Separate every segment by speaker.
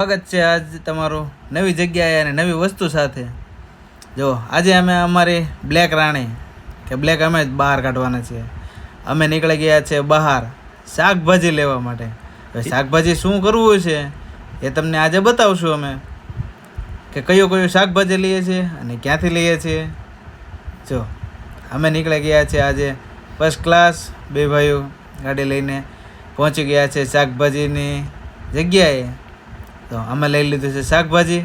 Speaker 1: સ્વાગત છે આજ તમારું નવી જગ્યાએ અને નવી વસ્તુ સાથે. જો આજે અમે અમારી બ્લેક રાણી કે બ્લેક અમે જ બહાર કાઢવાના છીએ. અમે નીકળી ગયા છે બહાર શાકભાજી લેવા માટે. હવે શાકભાજી શું કરવું છે એ તમને આજે બતાવશું અમે, કે કયું શાકભાજી લઈએ છીએ અને ક્યાંથી લઈએ છીએ. જો અમે નીકળી ગયા છે આજે ફર્સ્ટ ક્લાસ, બે ભાઈઓ ગાડી લઈને પહોંચી ગયા છે શાકભાજીની જગ્યાએ. તો અમે લઈ લીધું છે શાકભાજી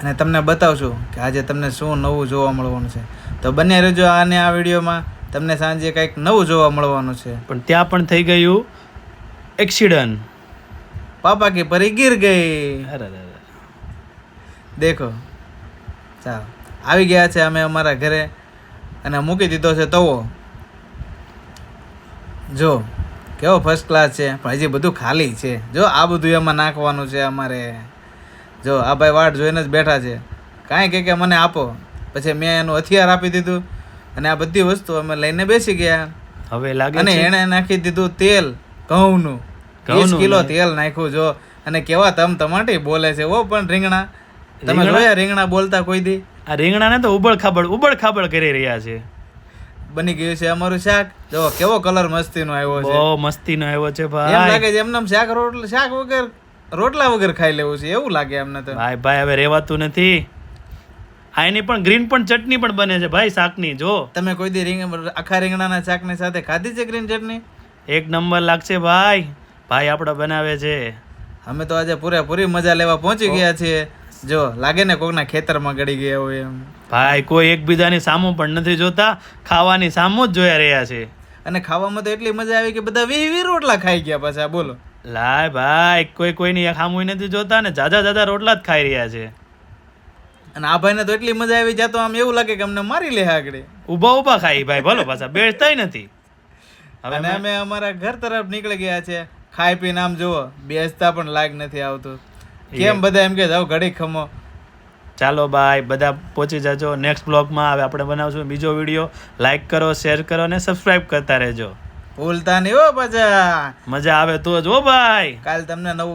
Speaker 1: અને તમને બતાવશું કે આજે તમને શું નવું જોવા મળવાનું છે. તો બન્યા રહેજો આ વિડીયોમાં, તમને સાંજે કંઈક નવું જોવા મળવાનું છે.
Speaker 2: પણ ત્યાં પણ થઈ ગયું એક્સિડન્ટ.
Speaker 1: પાપા की परी गिर गई.
Speaker 2: અરે
Speaker 1: દેખો, ચાલો આવી ગયા છે અમે અમારા ઘરે અને મૂકી દીધો છે તવો. જો કેવો ફર્સ્ટ ક્લાસ છે, પણ હજી બધું ખાલી છે. જો આ બધું એમાં નાખવાનું છે અમારે. જો આ ભાઈ વાટ જોઈને જ બેઠા છે, કાંઈ કે મને આપો. પછી મેં એનું હથિયાર આપી દીધું અને આ બધી વસ્તુ અમે લઈને બેસી ગયા.
Speaker 2: હવે લાગે
Speaker 1: અને એણે નાખી દીધું તેલ ઘઉંનું. 20 કિલો તેલ નાખ્યું. જો અને કેવા તમાટી બોલે છે. ઓ પણ રીંગણા તમે જોયા રીંગણા બોલતા કોઈ દી?
Speaker 2: આ રીંગણાને તો ઉબડ ખાબડ કરી રહ્યા છે.
Speaker 1: બની ગયું છે અમારું શાક. જો કેવો કલર મસ્તીનો આવ્યો છે.
Speaker 2: બહુ મસ્તીનો આવ્યો છે ભાઈ.
Speaker 1: એમ લાગે છે એમને શાક વગર રોટલા વગર ખાઈ લેવું છે એવું લાગે એમને તો.
Speaker 2: ભાઈ હવે રેવાતું નથી. આ એની પણ ગ્રીન પણ ચટણી પણ બને છે ભાઈ શાકની. જો
Speaker 1: તમે કોઈ દી આખા રીંગણાના શાકની સાથે ખાધી છે ગ્રીન ચટણી?
Speaker 2: એક નંબર લાગશે ભાઈ. ભાઈ આપણો બનાવે છે.
Speaker 1: અમે તો આજે પૂરેપૂરી મજા લેવા પહોંચી ગયા છીએ. જો લાગે ને કોકના ખેતરમાં ગળી ગયા હોય એમ.
Speaker 2: ભાઈ કોઈ એકબીજાની સામું પણ નથી જોતા, ખાવાની સામું જ જોયા રહ્યા છે.
Speaker 1: અને ખાવામાં તો એટલી મજા આવી કે બધા 20 રોટલા ખાઈ ગયા પાછા. બોલો
Speaker 2: લાય ભાઈ, કોઈની સામું નથી જોતા ને જાજા રોટલા જ ખાઈ રહ્યા છે.
Speaker 1: અને આ ભાઈને તો એટલી મજા આવી જ્યાં તો આમ એવું લાગે કે અમને મારી લે આગળ.
Speaker 2: ઊભા ખાઈ ભાઈ, ભલો પાછા બેસતાય નથી.
Speaker 1: હવે અમે અમારા ઘર તરફ નીકળી ગયા છે. ખાઈ પીને આમ જુઓ બેસતા પણ લાગ નથી આવતું. કેમ બધા એમ કે જાવ ઘડી ખમો.
Speaker 2: ચાલો ભાઈ બધા પહોંચી જાજો નેક્સ્ટ બ્લોગમાં. હવે આપણે બનાવશું બીજો વિડીયો. લાઈક કરો, શેર કરો અને સબસ્ક્રાઇબ કરતા રહેજો.
Speaker 1: ભૂલતા નહીં હો પાછા.
Speaker 2: મજા આવે તો જ હો ભાઈ.
Speaker 1: કાલ તમને નવું